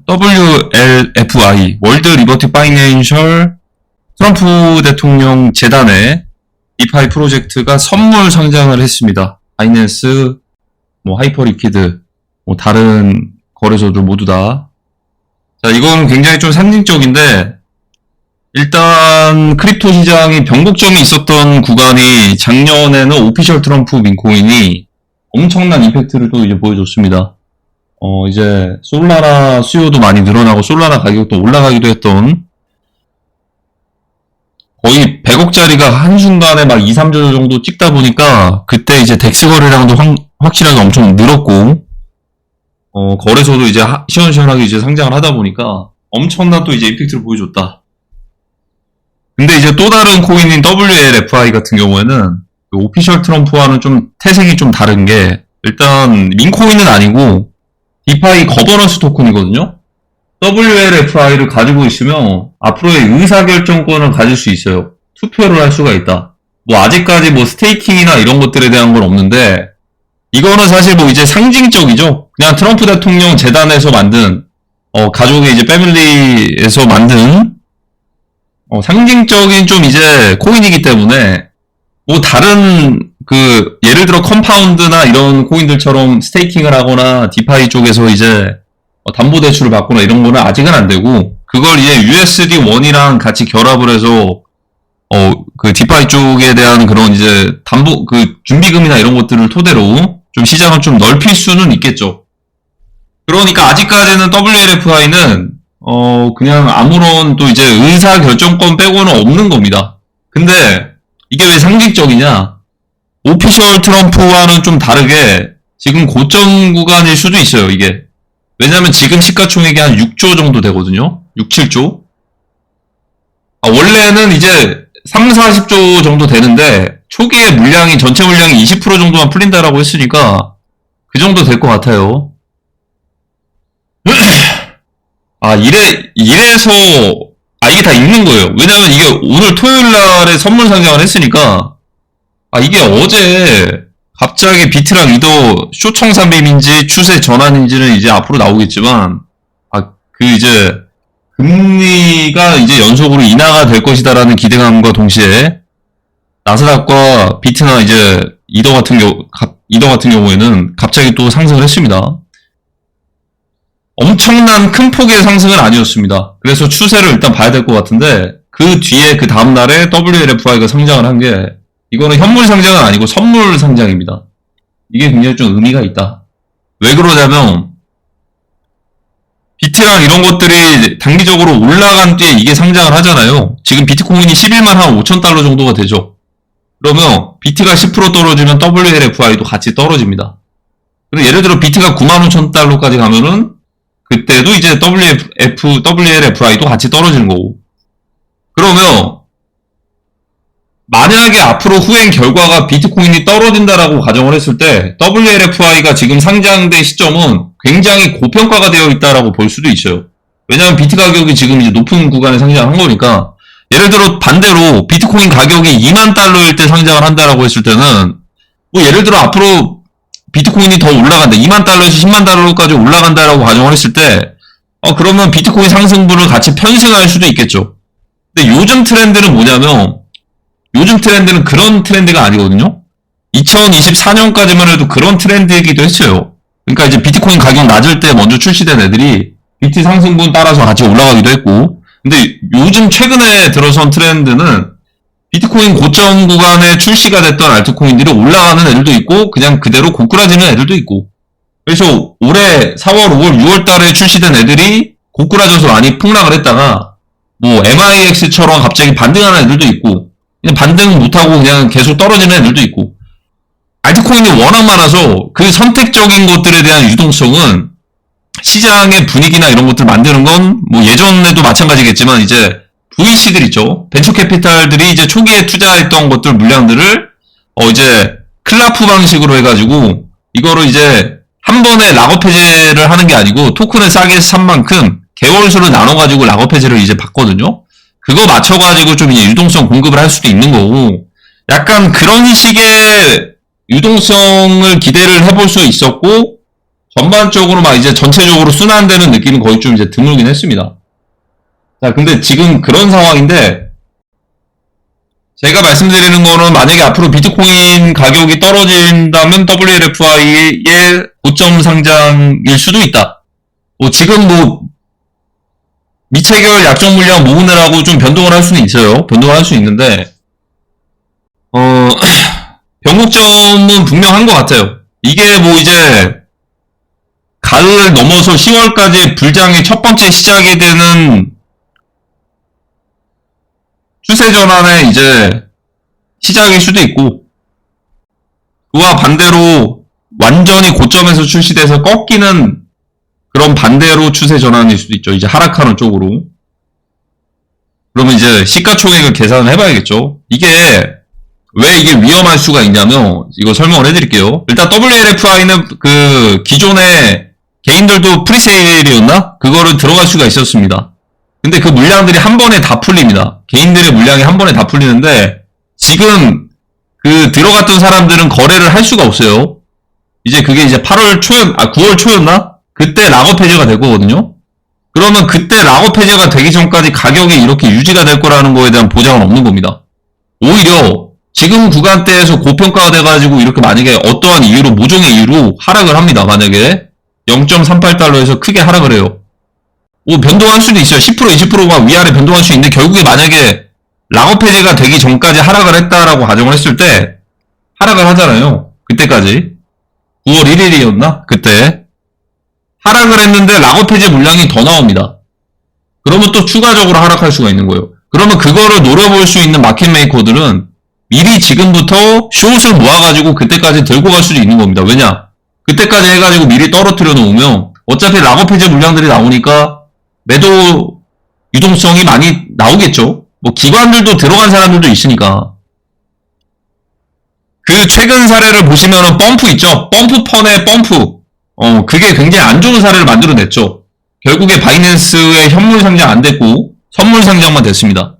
WLFI, 월드 리버티 파이낸셜 트럼프 대통령 재단의 디파이 프로젝트가 선물 상장을 했습니다. 바이낸스, 하이퍼리퀴드, 다른 거래소들 모두 다. 자, 이건 굉장히 좀 상징적인데, 일단 크립토 시장이 변곡점이 있었던 구간이 작년에는 오피셜 트럼프 민코인이 엄청난 임팩트를 또 이제 보여줬습니다. 이제 솔라나 수요도 많이 늘어나고 솔라나 가격도 올라가기도 했던 거의 100억짜리가 한순간에 막 2, 3조 정도 찍다 보니까 그때 이제 덱스 거래량도 확실하게 엄청 늘었고 거래소도 이제 시원시원하게 이제 상장을 하다 보니까 엄청난 또 이제 임팩트를 보여줬다. 근데 이제 또 다른 코인인 WLFI 같은 경우에는 그 오피셜 트럼프와는 좀 태생이 좀 다른 게 일단 민코인은 아니고 디파이 거버넌스 토큰이거든요. WLFI를 가지고 있으면 앞으로의 의사결정권을 가질 수 있어요. 투표를 할 수가 있다. 아직까지 스테이킹이나 이런 것들에 대한 건 없는데 이거는 사실 이제 상징적이죠. 그냥 트럼프 대통령 재단에서 만든 가족의 이제 패밀리에서 만든 상징적인 좀 이제 코인이기 때문에 다른 예를 들어 컴파운드나 이런 코인들처럼 스테이킹을 하거나 디파이 쪽에서 이제 담보대출을 받거나 이런 거는 아직은 안 되고 그걸 이제 USD1이랑 같이 결합을 해서 디파이 쪽에 대한 그런 이제 준비금이나 이런 것들을 토대로 좀 시장을 좀 넓힐 수는 있겠죠. 그러니까 아직까지는 WLFI는 그냥 아무런 또 이제 의사결정권 빼고는 없는 겁니다. 근데 이게 왜 상징적이냐? 오피셜 트럼프와는 좀 다르게 지금 고점 구간일 수도 있어요, 이게. 왜냐면 지금 시가총액이 한 6조 정도 되거든요? 6, 7조? 원래는 이제 3, 40조 정도 되는데 초기에 전체 물량이 20% 정도만 풀린다라고 했으니까 그 정도 될 것 같아요. 이래서 이게 다 있는 거예요. 왜냐면 이게 오늘 토요일 날에 선물 상장을 했으니까 이게 어제 갑자기 비트랑 이더 쇼청산빔인지 추세 전환인지는 이제 앞으로 나오겠지만 이제 금리가 이제 연속으로 인하가 될 것이다라는 기대감과 동시에 나스닥과 비트나 이제 이더 같은 경우에는 갑자기 또 상승을 했습니다. 엄청난 큰 폭의 상승은 아니었습니다. 그래서 추세를 일단 봐야 될 것 같은데 그 뒤에 그 다음날에 WLFI가 상장을 한 게 이거는 현물 상장은 아니고 선물 상장입니다. 이게 굉장히 좀 의미가 있다. 왜 그러냐면 비트랑 이런 것들이 단기적으로 올라간 뒤에 이게 상장을 하잖아요. 지금 비트코인이 11만 한 5천 달러 정도가 되죠. 그러면 비트가 10% 떨어지면 WLFI도 같이 떨어집니다. 그리고 예를 들어 비트가 9만 5천 달러까지 가면은 그때도 이제 WLFI도 같이 떨어지는 거고. 그러면 만약에 앞으로 후행 결과가 비트코인이 떨어진다라고 가정을 했을 때 WLFI가 지금 상장된 시점은 굉장히 고평가가 되어 있다라고 볼 수도 있어요. 왜냐하면 비트 가격이 지금 이제 높은 구간에 상장한 거니까 예를 들어 반대로 비트코인 가격이 2만 달러일 때 상장을 한다라고 했을 때는 예를 들어 앞으로 비트코인이 더 올라간다. 2만 달러에서 10만 달러까지 올라간다라고 가정을 했을 때 그러면 비트코인 상승분을 같이 편승할 수도 있겠죠. 근데 요즘 트렌드는 뭐냐면 요즘 트렌드는 그런 트렌드가 아니거든요. 2024년까지만 해도 그런 트렌드이기도 했어요. 그러니까 이제 비트코인 가격 낮을 때 먼저 출시된 애들이 비트 상승분 따라서 같이 올라가기도 했고 근데 요즘 최근에 들어선 트렌드는 비트코인 고점 구간에 출시가 됐던 알트코인들이 올라가는 애들도 있고 그냥 그대로 고꾸라지는 애들도 있고 그래서 올해 4월, 5월, 6월 달에 출시된 애들이 고꾸라져서 많이 폭락을 했다가 MIX처럼 갑자기 반등하는 애들도 있고 그냥 반등 못하고 그냥 계속 떨어지는 애들도 있고 알트코인이 워낙 많아서 그 선택적인 것들에 대한 유동성은 시장의 분위기나 이런 것들 만드는 건 예전에도 마찬가지겠지만 이제 VC들 있죠. 벤처캐피탈들이 이제 초기에 투자했던 것들 물량들을 이제 클라프 방식으로 해가지고 이거를 이제 한 번에 락업 해제를 하는 게 아니고 토큰을 싸게 산 만큼 개월수로 나눠가지고 락업 해제를 이제 받거든요. 그거 맞춰가지고 좀 이제 유동성 공급을 할 수도 있는 거고 약간 그런 식의 유동성을 기대를 해볼 수 있었고 전반적으로 막 이제 전체적으로 순환되는 느낌은 거의 좀 이제 드물긴 했습니다. 자, 근데 지금 그런 상황인데, 제가 말씀드리는 거는 만약에 앞으로 비트코인 가격이 떨어진다면 WLFI의 고점 상장일 수도 있다. 뭐 지금 뭐 미체결 약정 물량 모으느라고 좀 변동을 할 수는 있어요. 변동을 할 수 있는데, 변곡점은 분명한 것 같아요. 이게 뭐 이제 가을 넘어서 10월까지 불장의 첫 번째 시작이 되는 추세 전환의 이제 시작일 수도 있고, 그와 반대로 완전히 고점에서 출시돼서 꺾이는 그런 반대로 추세 전환일 수도 있죠. 이제 하락하는 쪽으로. 그러면 이제 시가총액을 계산을 해봐야겠죠. 이게 왜 이게 위험할 수가 있냐면 이거 설명을 해드릴게요. 일단 WLFI는 그 기존에 개인들도 프리세일이었나? 그거를 들어갈 수가 있었습니다. 근데 그 물량들이 한 번에 다 풀립니다. 개인들의 물량이 한 번에 다 풀리는데 지금 그 들어갔던 사람들은 거래를 할 수가 없어요. 이제 그게 이제 9월 초였나? 그때 락업 해제가 될 거거든요. 그러면 그때 락업 해제가 되기 전까지 가격이 이렇게 유지가 될 거라는 거에 대한 보장은 없는 겁니다. 오히려 지금 구간대에서 고평가가 돼가지고 이렇게 만약에 어떠한 이유로 모종의 이유로 하락을 합니다. 만약에 0.38달러에서 크게 하락을 해요. 뭐 변동할 수도 있어요. 10% 20%가 위아래 변동할 수 있는데 결국에 만약에 락업 해제가 되기 전까지 하락을 했다라고 가정을 했을 때 하락을 하잖아요. 그때까지 9월 1일이었나? 그때 하락을 했는데 락업 해제 물량이 더 나옵니다. 그러면 또 추가적으로 하락할 수가 있는 거예요. 그러면 그거를 노려볼 수 있는 마켓 메이커들은 미리 지금부터 숏을 모아가지고 그때까지 들고 갈 수도 있는 겁니다. 왜냐? 그때까지 해가지고 미리 떨어뜨려 놓으면 어차피 락업 해제 물량들이 나오니까 매도 유동성이 많이 나오겠죠. 뭐 기관들도 들어간 사람들도 있으니까. 그 최근 사례를 보시면은 펌프 있죠. 펌프펀의 펌프. 그게 굉장히 안 좋은 사례를 만들어냈죠. 결국에 바이낸스의 현물 상장 안 됐고 선물 상장만 됐습니다.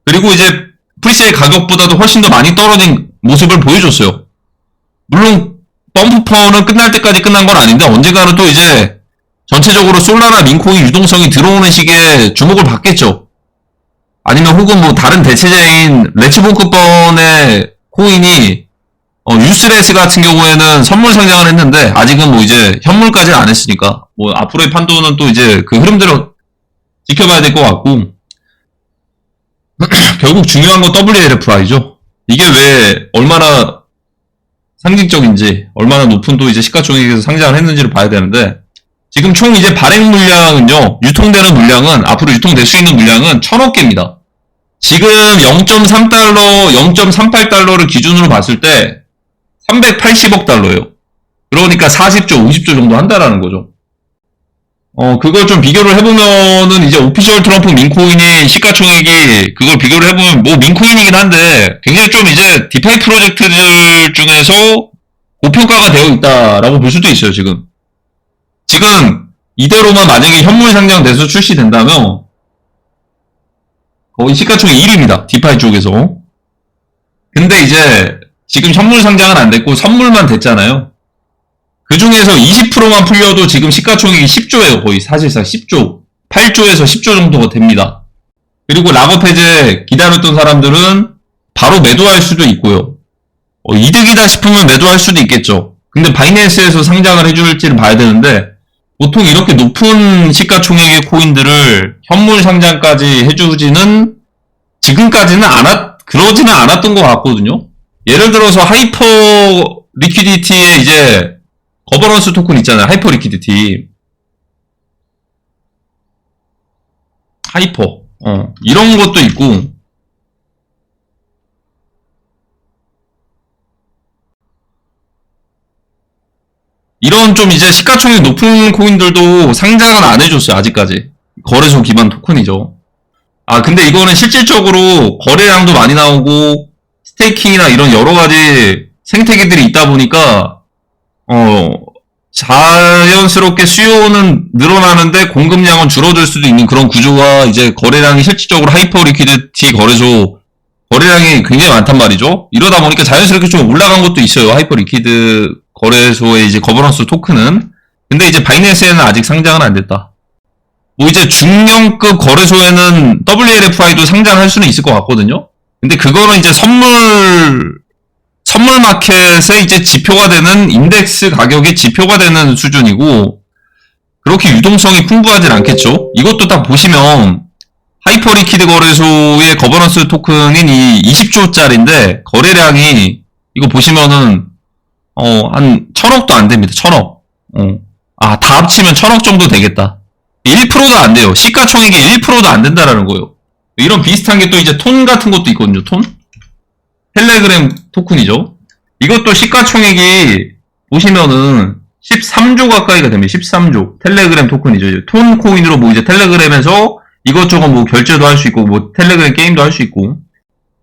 그리고 이제 프리세일 가격보다도 훨씬 더 많이 떨어진 모습을 보여줬어요. 물론 펌프펀은 끝날 때까지 끝난 건 아닌데 언젠가는 또 이제 전체적으로 솔라나 민코인 유동성이 들어오는 시기에 주목을 받겠죠. 아니면 혹은 뭐 다른 대체제인 레츠본크펀의 코인이 유스레스 같은 경우에는 선물 상장을 했는데 아직은 뭐 이제 현물까지는 안 했으니까 뭐 앞으로의 판도는 또 이제 그 흐름대로 지켜봐야 될 것 같고 결국 중요한 건 WLFI죠. 이게 왜 얼마나 상징적인지 얼마나 높은 또 이제 시가총액에서 상장을 했는지를 봐야 되는데 지금 총 이제 발행 물량은요, 유통되는 물량은, 앞으로 유통될 수 있는 물량은 1000억 개입니다. 지금 0.3달러, 0.38달러를 기준으로 봤을 때 380억 달러예요. 그러니까 40조, 50조 정도 한다라는 거죠. 그걸 좀 비교를 해보면은 이제 오피셜 트럼프 민코인의 시가총액이 그걸 비교를 해보면 뭐 민코인이긴 한데 굉장히 좀 이제 디파이 프로젝트들 중에서 고평가가 되어 있다라고 볼 수도 있어요, 지금. 지금 이대로만 만약에 현물 상장돼서 출시된다면 거의 시가총액 1위입니다. 디파이 쪽에서. 근데 이제 지금 현물 상장은 안 됐고 선물만 됐잖아요. 그 중에서 20%만 풀려도 지금 시가총액이 10조예요. 거의 사실상 10조. 8조에서 10조 정도가 됩니다. 그리고 락업 해제 기다렸던 사람들은 바로 매도할 수도 있고요. 이득이다 싶으면 매도할 수도 있겠죠. 근데 바이낸스에서 상장을 해줄지를 봐야 되는데 보통 이렇게 높은 시가총액의 코인들을 현물 상장까지 해주지는 지금까지는 그러지는 않았던 것 같거든요. 예를 들어서 하이퍼 리퀴디티의 이제 거버넌스 토큰 있잖아요. 하이퍼 리퀴디티. 하이퍼. 이런 것도 있고. 이런 좀 이제 시가총액 높은 코인들도 상장은 안 해줬어요. 아직까지. 거래소 기반 토큰이죠. 근데 이거는 실질적으로 거래량도 많이 나오고 스테이킹이나 이런 여러 가지 생태계들이 있다 보니까 자연스럽게 수요는 늘어나는데 공급량은 줄어들 수도 있는 그런 구조가 이제 거래량이 실질적으로 하이퍼 리퀴디티 거래소 거래량이 굉장히 많단 말이죠. 이러다 보니까 자연스럽게 좀 올라간 것도 있어요. 하이퍼 리퀴드 거래소의 이제 거버넌스 토큰은. 근데 이제 바이낸스에는 아직 상장은 안 됐다. 뭐 이제 중형급 거래소에는 WLFI도 상장할 수는 있을 것 같거든요. 근데 그거는 이제 선물 마켓의 이제 지표가 되는 인덱스 가격의 지표가 되는 수준이고, 그렇게 유동성이 풍부하진 않겠죠. 이것도 딱 보시면 하이퍼리퀴드 거래소의 거버넌스 토큰인 이 20조짜리인데 거래량이 이거 보시면은 한 1000억도 안 됩니다. 1000억. 다 합치면 1000억 정도 되겠다. 1%도 안 돼요. 시가총액이 1%도 안 된다라는 거예요. 이런 비슷한 게 또 이제 톤 같은 것도 있거든요. 톤? 텔레그램 토큰이죠. 이것도 시가총액이 보시면은 13조 가까이가 됩니다. 13조. 텔레그램 토큰이죠. 톤 코인으로 뭐 이제 텔레그램에서 이것저것 뭐 결제도 할 수 있고, 뭐 텔레그램 게임도 할 수 있고,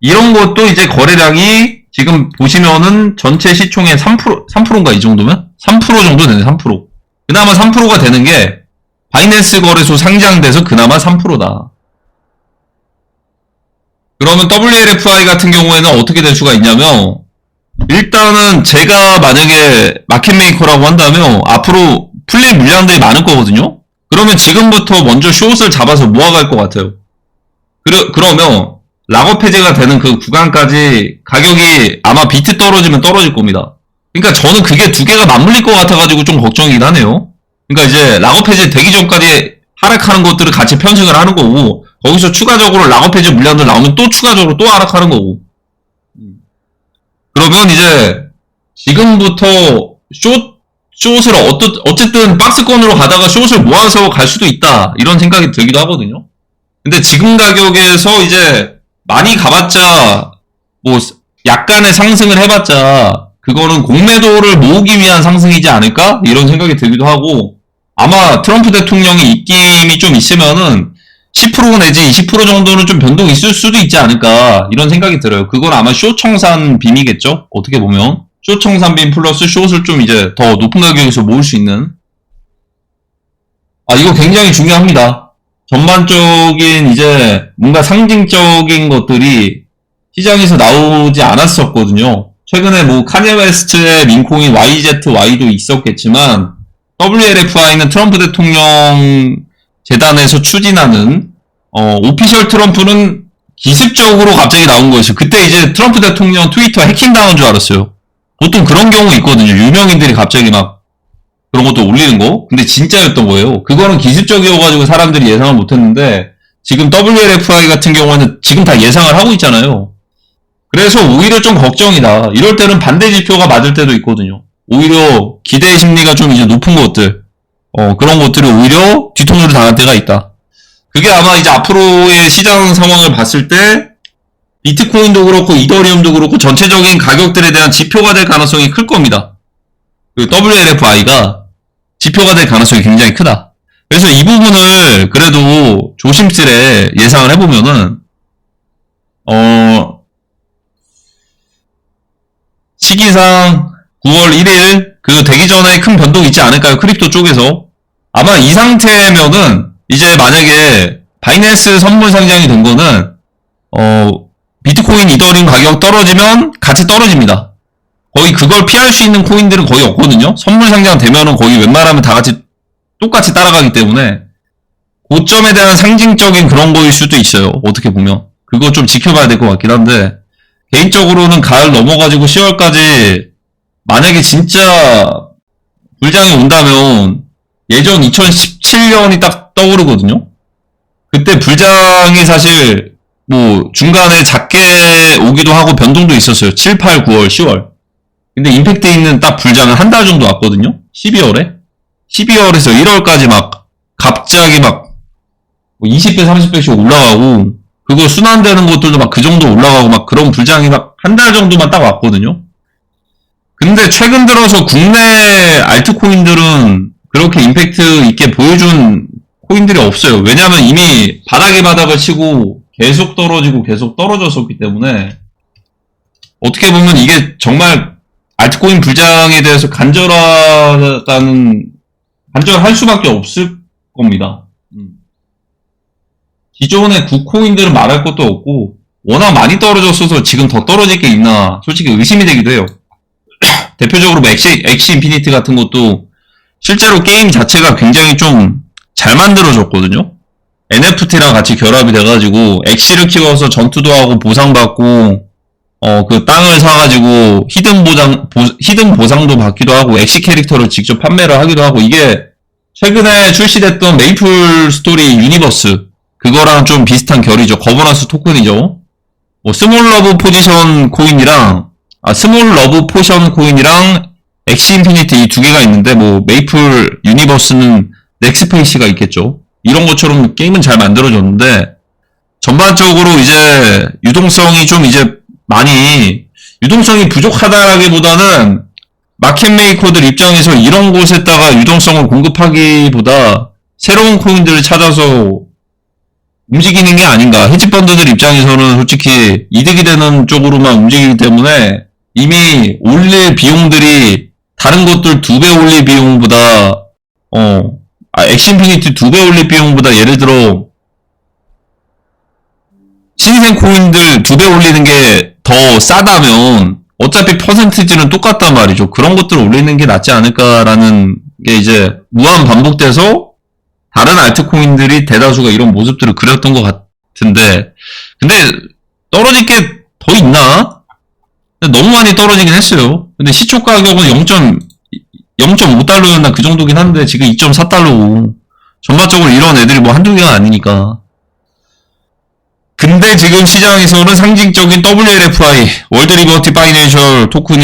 이런 것도 이제 거래량이 지금 보시면은 전체 시총의 3%인가 이 정도면? 3% 정도 되네, 3%. 그나마 3%가 되는 게 바이낸스 거래소 상장돼서 그나마 3%다. 그러면 WLFI 같은 경우에는 어떻게 될 수가 있냐면, 일단은 제가 만약에 마켓메이커라고 한다면 앞으로 플레이 물량들이 많을 거거든요. 그러면 지금부터 먼저 숏을 잡아서 모아갈 것 같아요. 그러면 락업 해제가 되는 그 구간까지 가격이 아마 비트 떨어지면 떨어질 겁니다. 그러니까 저는 그게 두 개가 맞물릴 것 같아가지고 좀 걱정이긴 하네요. 그러니까 이제 락업 해제 되기 전까지 하락하는 것들을 같이 편승을 하는 거고, 거기서 추가적으로 락업 해제 물량들 나오면 또 추가적으로 또 하락하는 거고. 그러면 이제 지금부터 숏을 어쨌든 박스권으로 가다가 숏을 모아서 갈 수도 있다, 이런 생각이 들기도 하거든요. 근데 지금 가격에서 이제 많이 가봤자 뭐 약간의 상승을 해봤자 그거는 공매도를 모으기 위한 상승이지 않을까, 이런 생각이 들기도 하고, 아마 트럼프 대통령의 입김이 좀 있으면은 10% 내지 20% 정도는 좀 변동이 있을 수도 있지 않을까, 이런 생각이 들어요. 그건 아마 숏 청산 빔이겠죠? 어떻게 보면 숏 청산 빔 플러스 숏을 좀 이제 더 높은 가격에서 모을 수 있는. 이거 굉장히 중요합니다. 전반적인 이제 뭔가 상징적인 것들이 시장에서 나오지 않았었거든요. 최근에 뭐 카니에 웨스트의 민코인 YZY도 있었겠지만, WLFI는 트럼프 대통령 재단에서 추진하는 오피셜 트럼프는 기습적으로 갑자기 나온 거였어요. 그때 이제 트럼프 대통령 트위터 해킹당한 줄 알았어요. 보통 그런 경우 있거든요. 유명인들이 갑자기 막 그런 것도 올리는 거. 근데 진짜였던 거예요. 그거는 기습적이어가지고 사람들이 예상을 못했는데, 지금 WLFI 같은 경우는 지금 다 예상을 하고 있잖아요. 그래서 오히려 좀 걱정이다. 이럴 때는 반대 지표가 맞을 때도 있거든요. 오히려 기대 심리가 좀 이제 높은 것들, 그런 것들이 오히려 뒤통수를 당할 때가 있다. 그게 아마 이제 앞으로의 시장 상황을 봤을 때 비트코인도 그렇고 이더리움도 그렇고 전체적인 가격들에 대한 지표가 될 가능성이 클 겁니다. 그 WLFI가 지표가 될 가능성이 굉장히 크다. 그래서 이 부분을 그래도 조심스레 예상을 해보면은 시기상 9월 1일 그 되기 전에 큰 변동이 있지 않을까요? 크립토 쪽에서. 아마 이 상태면은 이제 만약에 바이낸스 선물 상장이 된 거는 비트코인 이더리움 가격 떨어지면 같이 떨어집니다. 거의 그걸 피할 수 있는 코인들은 거의 없거든요. 선물 상장 되면은 거의 웬만하면 다 같이 똑같이 따라가기 때문에 고점에 대한 상징적인 그런 거일 수도 있어요. 어떻게 보면 그거 좀 지켜봐야 될 것 같긴 한데, 개인적으로는 가을 넘어가지고 10월까지 만약에 진짜 불장이 온다면 예전 2017년이 딱 떠오르거든요. 그때 불장이 사실 뭐 중간에 작게 오기도 하고 변동도 있었어요. 7, 8, 9월, 10월. 근데 임팩트 있는 딱 불장은 한 달 정도 왔거든요. 12월에. 12월에서 1월까지 막 갑자기 막 20배, 30배씩 올라가고, 그거 순환되는 것들도 막 그 정도 올라가고 막 그런 불장이 막 한 달 정도만 딱 왔거든요. 근데 최근 들어서 국내 알트코인들은 그렇게 임팩트 있게 보여준 코인들이 없어요. 왜냐면 이미 바닥에 바닥을 치고 계속 떨어지고 계속 떨어졌었기 때문에, 어떻게 보면 이게 정말 알트코인 불장에 대해서 간절할 수밖에 없을 겁니다. 기존의 구코인들은 말할 것도 없고, 워낙 많이 떨어졌어서 지금 더 떨어질 게 있나 솔직히 의심이 되기도 해요. 대표적으로 뭐 엑시 인피니트 같은 것도 실제로 게임 자체가 굉장히 좀 잘 만들어졌거든요. NFT랑 같이 결합이 돼가지고 엑시를 키워서 전투도 하고 보상받고 그 땅을 사가지고 히든 보상도 받기도 하고 엑시 캐릭터를 직접 판매를 하기도 하고 이게 최근에 출시됐던 메이플 스토리 유니버스 그거랑 좀 비슷한 결이죠. 거버넌스 토큰이죠. 뭐 스몰 러브 포션 코인이랑 엑시 인피니트 이 두 개가 있는데 뭐 메이플 유니버스는 넥스페이스가 있겠죠. 이런 것처럼 게임은 잘 만들어졌는데 전반적으로 이제 유동성이 좀 이제 많이 유동성이 부족하다라기보다는 마켓 메이커들 입장에서 이런 곳에다가 유동성을 공급하기보다 새로운 코인들을 찾아서 움직이는 게 아닌가. 헤지펀드들 입장에서는 솔직히 이득이 되는 쪽으로만 움직이기 때문에 이미 올릴 비용들이 다른 것들 2배 올릴 비용보다 엑시인피니티 2배 올릴 비용보다 예를 들어 신생 코인들 2배 올리는 게 더 싸다면 어차피 퍼센티지는 똑같단 말이죠. 그런 것들을 올리는 게 낫지 않을까라는 게 이제 무한 반복돼서 다른 알트코인들이 대다수가 이런 모습들을 그렸던 것 같은데 근데 떨어질 게 더 있나? 너무 많이 떨어지긴 했어요. 근데 시초 가격은 0.5달러였나 그 정도긴 한데 지금 2.4달러고 전반적으로 이런 애들이 뭐 한두 개가 아니니까. 근데 지금 시장에서는 상징적인 WLFI 월드 리버티 파이낸셜 토큰이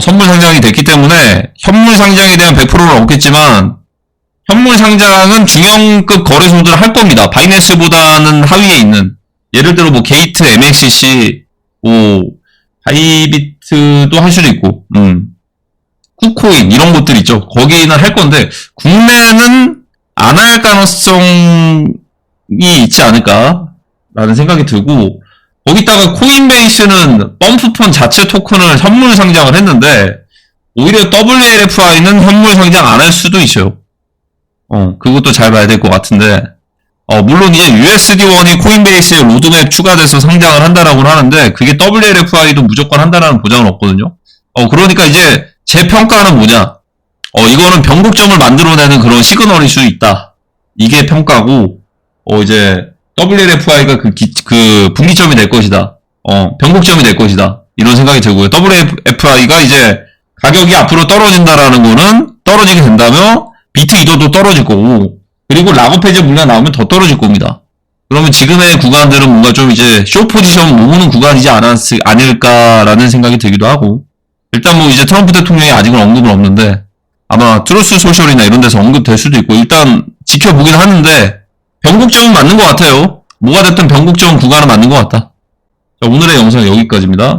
선물 상장이 됐기 때문에 현물 상장에 대한 100%는 없겠지만 현물 상장은 중형급 거래소들 할 겁니다. 바이낸스보다는 하위에 있는 예를 들어 뭐 게이트, MXCC, 뭐 하이비트도 할 수도 있고 쿠코인 이런 것들 있죠. 거기는 할 건데 국내는 안 할 가능성이 있지 않을까라는 생각이 들고 거기다가 코인베이스는 펌프펀 자체 토큰을 현물 상장을 했는데 오히려 WLFI는 현물 상장 안 할 수도 있어요. 그것도 잘 봐야 될 것 같은데 물론 이제 USD1이 코인베이스에 로드맵 추가돼서 상장을 한다라고는 하는데 그게 WLFI도 무조건 한다라는 보장은 없거든요. 그러니까 이제 제 평가는 뭐냐? 이거는 변곡점을 만들어내는 그런 시그널일 수 있다. 이게 평가고, 이제, WLFI가 그 분기점이 될 것이다. 변곡점이 될 것이다. 이런 생각이 들고요. WLFI가 이제 가격이 앞으로 떨어진다라는 거는 떨어지게 된다면 비트 이더도 떨어질 거고, 그리고 락업해제 물량 나오면 더 떨어질 겁니다. 그러면 지금의 구간들은 뭔가 좀 이제 쇼 포지션 모으는 구간이지 않을까라는 생각이 들기도 하고, 일단 뭐 이제 트럼프 대통령이 아직은 언급은 없는데 아마 트루스 소셜이나 이런 데서 언급될 수도 있고 일단 지켜보긴 하는데 변곡점은 맞는 것 같아요. 뭐가 됐든 변곡점 구간은 맞는 것 같다. 자, 오늘의 영상 여기까지입니다.